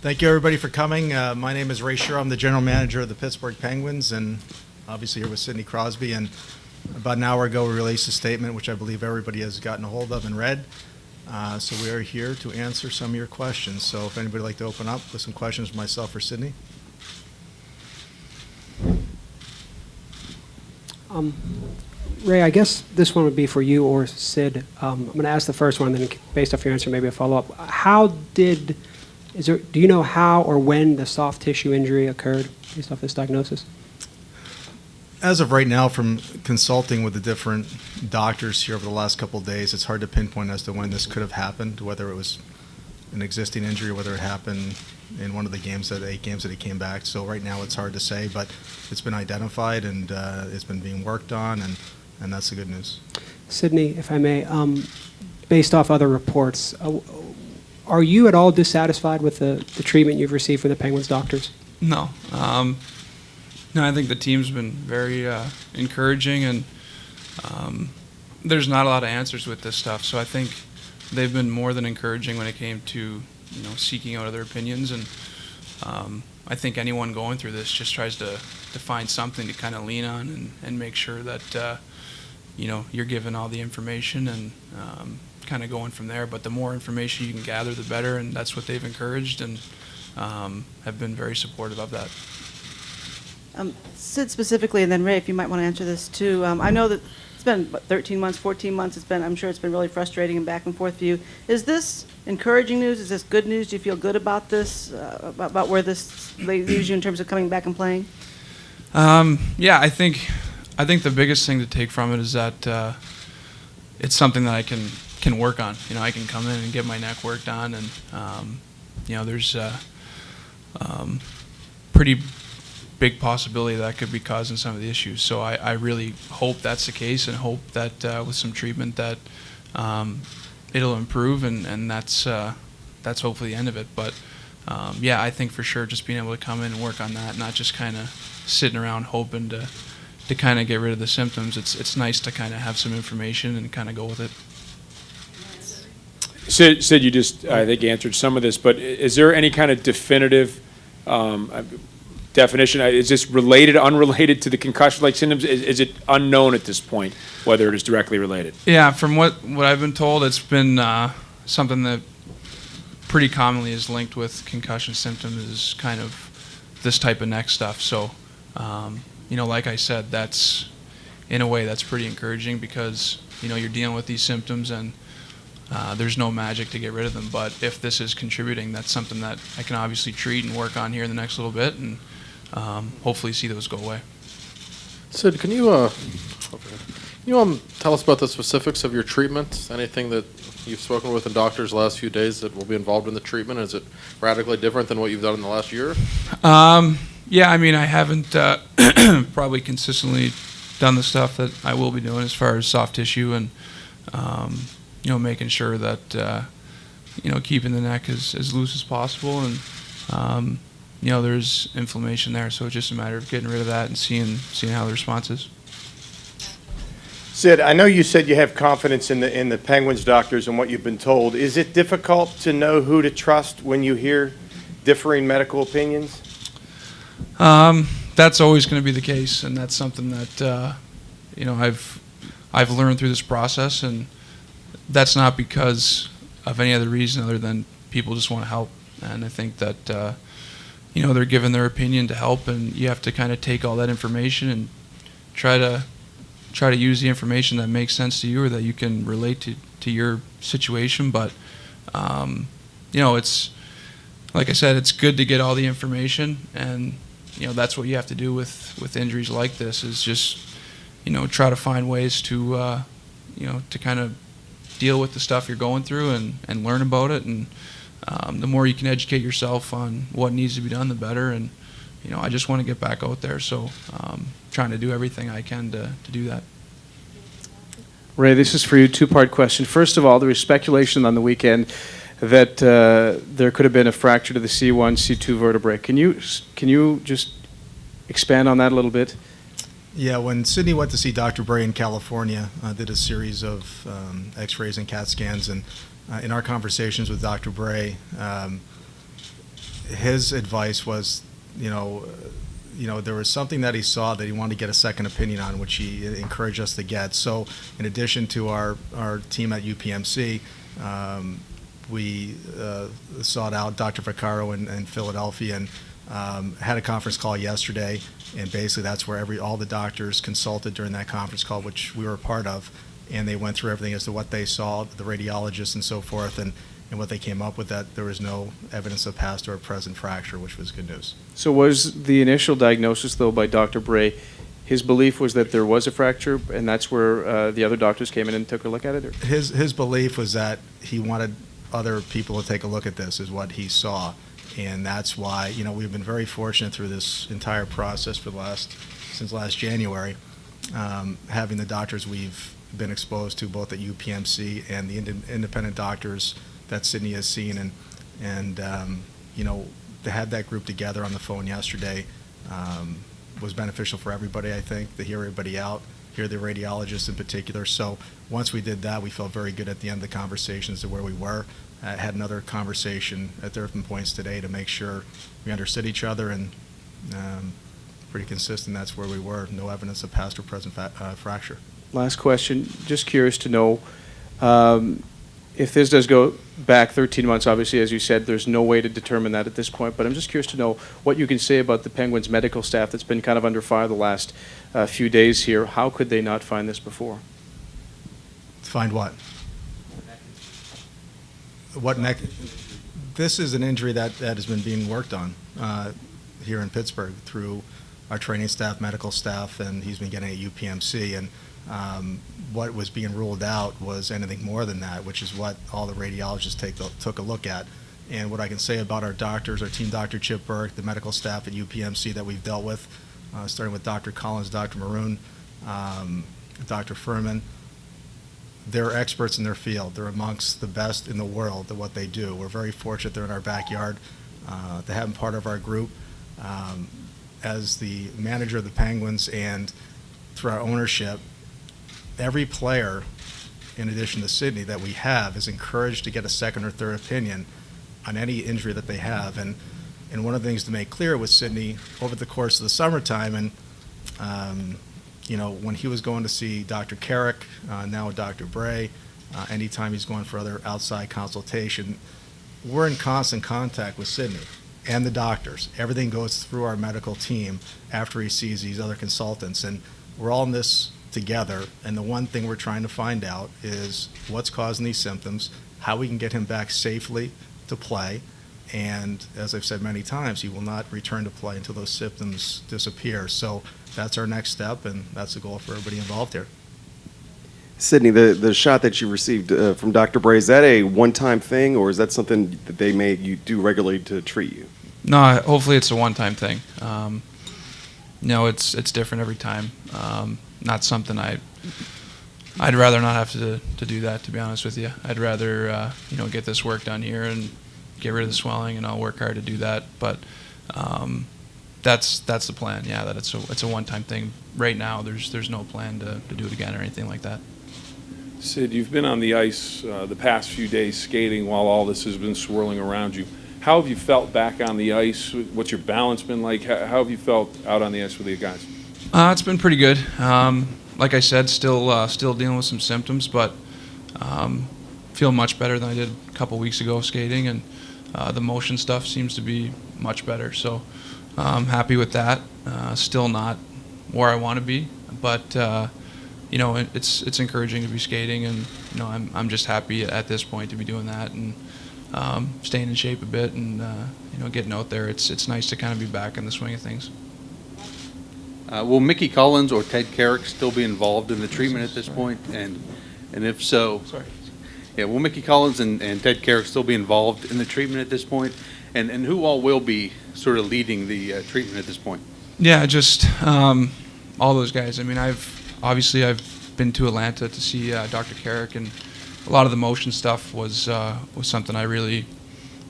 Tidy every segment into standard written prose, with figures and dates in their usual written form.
Thank you, everybody, for coming. My name is Ray Shure. I'm the general manager of the Pittsburgh Penguins, and obviously here with Sidney Crosby. And about an hour ago, we released a statement, which I believe everybody has gotten a hold of and read. So we are here to answer some of your questions. So if anybody would like to open up with some questions for myself or Sidney. Ray, I guess this one would be for you or Sid. I'm going to ask the first one, then based off your answer, maybe a follow-up. Do you know how or when the soft tissue injury occurred based off this diagnosis? As of right now, from consulting with the different doctors here over the last couple of days, it's hard to pinpoint as to when this could have happened, whether it was an existing injury, whether it happened in one of the 8 games that he came back. So right now it's hard to say, but it's been identified and it's been being worked on, and that's the good news. Sidney, if I may, based off other reports, are you at all dissatisfied with the treatment you've received from the Penguins doctors? No. No, I think the team's been very encouraging, and there's not a lot of answers with this stuff. So I think they've been more than encouraging when it came to seeking out other opinions. And I think anyone going through this just tries to find something to kind of lean on and make sure that you're given all the information and kind of going from there. But the more information you can gather, the better, and that's what they've encouraged and have been very supportive of that. Sid specifically, and then Ray, if you might want to answer this too. I know that it's been 13 months, 14 months. I'm sure it's been really frustrating and back and forth for you. Is this encouraging news? Is this good news? Do you feel good about this, about where this leaves you in terms of coming back and playing? Yeah, I think the biggest thing to take from it is that it's something that I can work on. I can come in and get my neck worked on, and there's pretty big possibility that could be causing some of the issues. So I really hope that's the case, and hope that with some treatment that it'll improve, and that's hopefully the end of it. But yeah, I think for sure just being able to come in and work on that, not just kind of sitting around hoping to kind of get rid of the symptoms. It's nice to kind of have some information and kind of go with it. Sid, you just, I think, answered some of this, but is there any kind of definitive definition? Is this related, unrelated to the concussion-like symptoms? Is it unknown at this point whether it is directly related? Yeah, from what I've been told, it's been something that pretty commonly is linked with concussion symptoms, is kind of this type of neck stuff. So, like I said, that's, in a way, that's pretty encouraging because, you're dealing with these symptoms and there's no magic to get rid of them. But if this is contributing, that's something that I can obviously treat and work on here in the next little bit, and hopefully see those go away. Sid, can you tell us about the specifics of your treatment? Anything that you've spoken with the doctors the last few days that will be involved in the treatment? Is it radically different than what you've done in the last year? Yeah, I haven't probably consistently done the stuff that I will be doing as far as soft tissue and making sure that keeping the neck as loose as possible, and there's inflammation there, so it's just a matter of getting rid of that and seeing how the response is. Sid, I know you said you have confidence in the Penguins doctors and what you've been told. Is it difficult to know who to trust when you hear differing medical opinions? That's always going to be the case, and that's something that I've learned through this process, and that's not because of any other reason other than people just want to help, and I think that they're giving their opinion to help, and you have to kind of take all that information and try to use the information that makes sense to you or that you can relate to your situation. But it's, like I said, it's good to get all the information, and that's what you have to do with injuries like this, is just try to find ways to to kind of deal with the stuff you're going through and learn about it, and the more you can educate yourself on what needs to be done, the better. And I just want to get back out there, so trying to do everything I can to do that. Ray, this is for you, two-part question. First of all, there was speculation on the weekend that there could have been a fracture to the C1, C2 vertebrae. Can you just expand on that a little bit? Yeah, when Sidney went to see Dr. Bray in California, did a series of x-rays and CAT scans, and in our conversations with Dr. Bray, his advice was, there was something that he saw that he wanted to get a second opinion on, which he encouraged us to get. So in addition to our team at UPMC, we sought out Dr. Vaccaro in Philadelphia and had a conference call yesterday. And basically that's where all the doctors consulted during that conference call, which we were a part of. And they went through everything as to what they saw, the radiologists and so forth, and what they came up with, that there was no evidence of past or present fracture, which was good news. So was the initial diagnosis, though, by Dr. Bray, his belief was that there was a fracture, and that's where the other doctors came in and took a look at it? Or? His belief was that he wanted other people to take a look at this, is what he saw. And that's why, we've been very fortunate through this entire process since last January, having the doctors we've been exposed to both at UPMC and the independent doctors that Sidney has seen, and to have that group together on the phone yesterday was beneficial for everybody, I think, to hear everybody out, hear the radiologists in particular. So once we did that, we felt very good at the end of the conversations to where we were. Had another conversation at different points today to make sure we understood each other, and pretty consistent, that's where we were. No evidence of past or present fracture. Last question, just curious to know, if this does go back 13 months, obviously, as you said, there's no way to determine that at this point, but I'm just curious to know what you can say about the Penguins medical staff that's been kind of under fire the last few days here. How could they not find this before? Find what? What neck? This is an injury that has been being worked on here in Pittsburgh through our training staff, medical staff, and he's been getting at UPMC. And what was being ruled out was anything more than that, which is what all the radiologists took a look at. And what I can say about our doctors, our team doctor Chip Burke, the medical staff at UPMC that we've dealt with, starting with Dr. Collins, Dr. Maroon, Dr. Furman, they're experts in their field. They're amongst the best in the world at what they do. We're very fortunate they're in our backyard to have them part of our group. As the manager of the Penguins and through our ownership, every player, in addition to Sidney, that we have is encouraged to get a second or third opinion on any injury that they have. And one of the things to make clear with Sidney over the course of the summertime, and when he was going to see Dr. Carrick, now Dr. Bray, anytime he's going for other outside consultation, we're in constant contact with Sidney and the doctors. Everything goes through our medical team after he sees these other consultants, and we're all in this together. And the one thing we're trying to find out is what's causing these symptoms, how we can get him back safely to play, and as I've said many times, he will not return to play until those symptoms disappear. So that's our next step, and that's the goal for everybody involved here. Sidney, the shot that you received from Dr. Bray, is that a one-time thing, or is that something that you do regularly to treat you? No, hopefully it's a one-time thing. No, it's different every time. Not something I'd rather not have to do that, to be honest with you. I'd rather get this work done here and get rid of the swelling, and I'll work hard to do that. But that's the plan. Yeah, that it's a one-time thing. Right now, there's no plan to do it again or anything like that. Sid, you've been on the ice the past few days skating while all this has been swirling around you. How have you felt back on the ice? What's your balance been like? How have you felt out on the ice with the guys? It's been pretty good. Like I said, still dealing with some symptoms, but feel much better than I did a couple weeks ago skating, and the motion stuff seems to be much better. So I'm happy with that. Still not where I want to be, but it's encouraging to be skating, and I'm just happy at this point to be doing that and staying in shape a bit, and getting out there. It's nice to kind of be back in the swing of things. Will Mickey Collins or Ted Carrick still be involved in the treatment at this point? And if so, will Mickey Collins and Ted Carrick still be involved in the treatment at this point? And who all will be sort of leading the treatment at this point? Yeah, just all those guys. I mean, I've been to Atlanta to see Dr. Carrick, and a lot of the motion stuff was something I really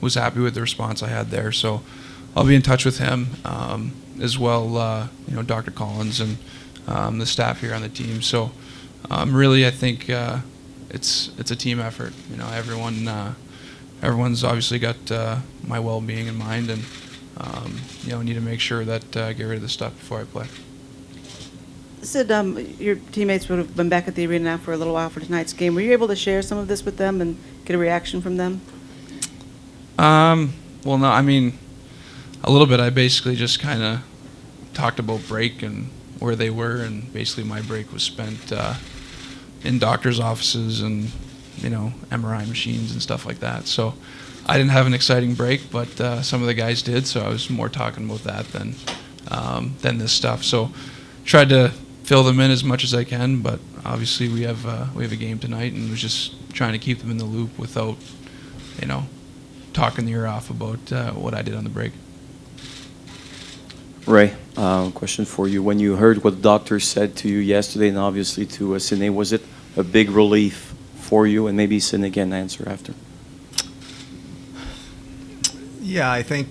was happy with the response I had there. So I'll be in touch with him. As well, Dr. Collins and the staff here on the team. So really, I think it's a team effort. Everyone everyone's obviously got my well-being in mind, and need to make sure that get rid of the stuff before I play. Sid, your teammates would have been back at the arena now for a little while for tonight's game. Were you able to share some of this with them and get a reaction from them? Well, no, I mean, a little bit. I basically just kind of talked about break and where they were, and basically my break was spent in doctor's offices and, MRI machines and stuff like that. So I didn't have an exciting break, but some of the guys did, so I was more talking about that than this stuff. So tried to fill them in as much as I can, but obviously we have a game tonight, and was just trying to keep them in the loop without, talking the ear off about what I did on the break. Ray, question for you. When you heard what the doctor said to you yesterday, and obviously to Sidney, was it a big relief for you? And maybe Sidney can answer after. Yeah, I think,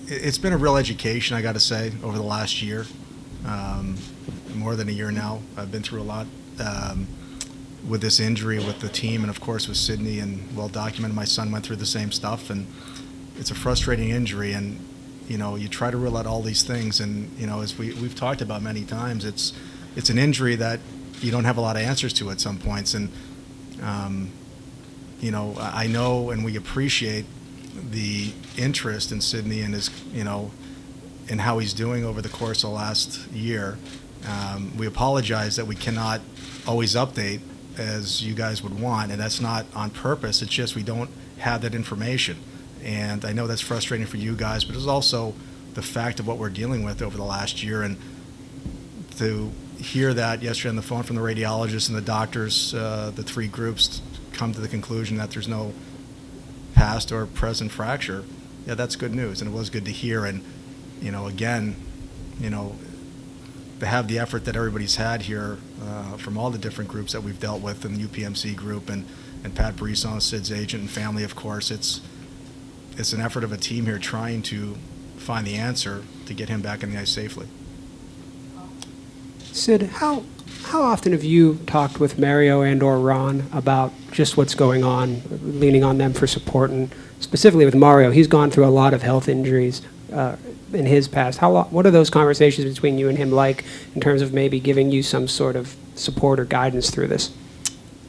it's been a real education, I got to say, over the last year, more than a year now. I've been through a lot with this injury, with the team, and of course with Sidney, and well documented. My son went through the same stuff, and it's a frustrating injury, and you try to rule out all these things, and as we've talked about many times, it's an injury that you don't have a lot of answers to at some points, and I know, and we appreciate the interest in Sidney and his, and how he's doing over the course of the last year. We apologize that we cannot always update as you guys would want, and that's not on purpose. It's just we don't have that information. And I know that's frustrating for you guys, but it's also the fact of what we're dealing with over the last year. And to hear that yesterday on the phone from the radiologists and the doctors, the three groups come to the conclusion that there's no past or present fracture, yeah, that's good news, and it was good to hear. And again, to have the effort that everybody's had here from all the different groups that we've dealt with in the UPMC group, and Pat Brisson, Sid's agent, and family, of course, it's an effort of a team here trying to find the answer to get him back in the ice safely. Sid, how often have you talked with Mario and or Ron about just what's going on, leaning on them for support, and specifically with Mario? He's gone through a lot of health injuries in his past. What are those conversations between you and him like, in terms of maybe giving you some sort of support or guidance through this?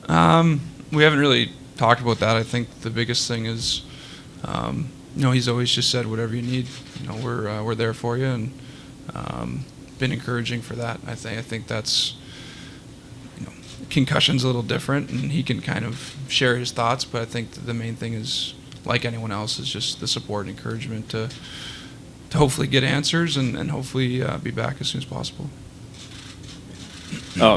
We haven't really talked about that. I think the biggest thing is, he's always just said, whatever you need, we're there for you, and been encouraging for that. I think that's, concussion's a little different, and he can kind of share his thoughts, but I think the main thing is, like anyone else, is just the support and encouragement to hopefully get answers and hopefully be back as soon as possible.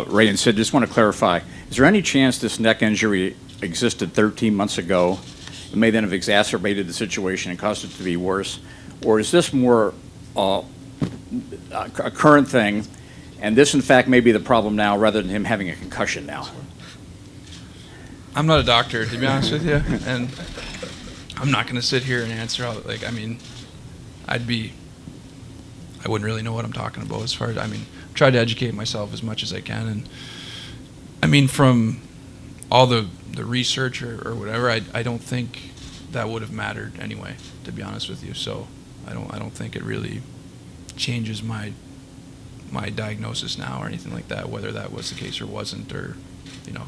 Ray and Sid, just want to clarify, is there any chance this neck injury existed 13 months ago? It may then have exacerbated the situation and caused it to be worse? Or is this more a current thing, and this, in fact, may be the problem now rather than him having a concussion now? I'm not a doctor, to be honest with you, and I'm not going to sit here and answer all, I wouldn't really know what I'm talking about as far as, try to educate myself as much as I can, and from all the research or whatever, I don't think that would have mattered anyway, to be honest with you. So I don't think it really changes my diagnosis now or anything like that, whether that was the case or wasn't, or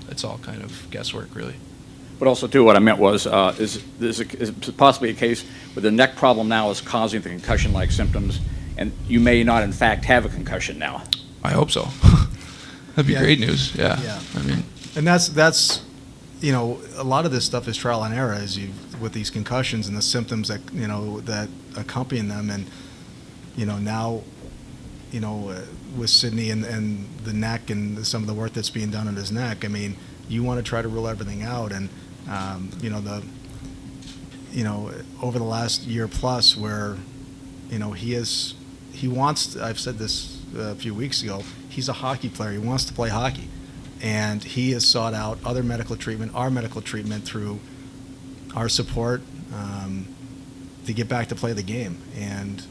it's all kind of guesswork really. But also, too, what I meant was, is it possibly a case where the neck problem now is causing the concussion-like symptoms, and you may not, in fact, have a concussion now? I hope so. That'd be great news. Yeah. And that's a lot of this stuff is trial and error, with these concussions and the symptoms that that accompany them, and now with Sidney and the neck and some of the work that's being done on his neck. You want to try to rule everything out, and over the last year plus, where he wants. I've said this a few weeks ago. He's a hockey player. He wants to play hockey, and he has sought out other medical treatment, our medical treatment, through our support to get back to play the game. And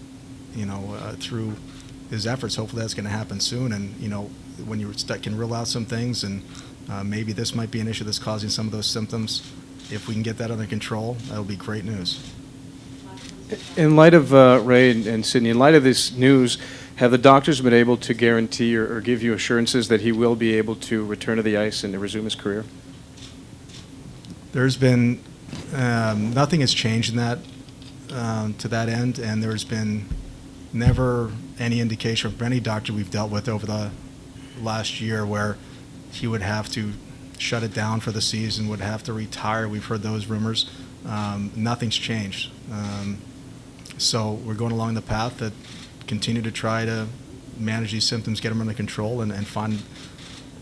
through his efforts, hopefully that's going to happen soon. And when you can rule out some things, and Maybe this might be an issue that's causing some of those symptoms. If we can get that under control, that'll be great news. In light of, Ray and Sidney, in light of this news, have the doctors been able to guarantee or give you assurances that he will be able to return to the ice and to resume his career? There's been, nothing has changed in that, to that end, and there's been never any indication from any doctor we've dealt with over the last year where he would have to shut it down for the season, would have to retire. We've heard those rumors. Nothing's changed. So we're going along the path that continue to try to manage these symptoms, get them under control, and find,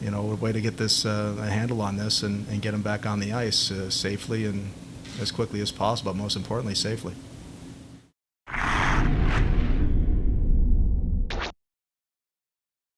you know, a way to get this a handle on this and get them back on the ice safely and as quickly as possible, most importantly, safely.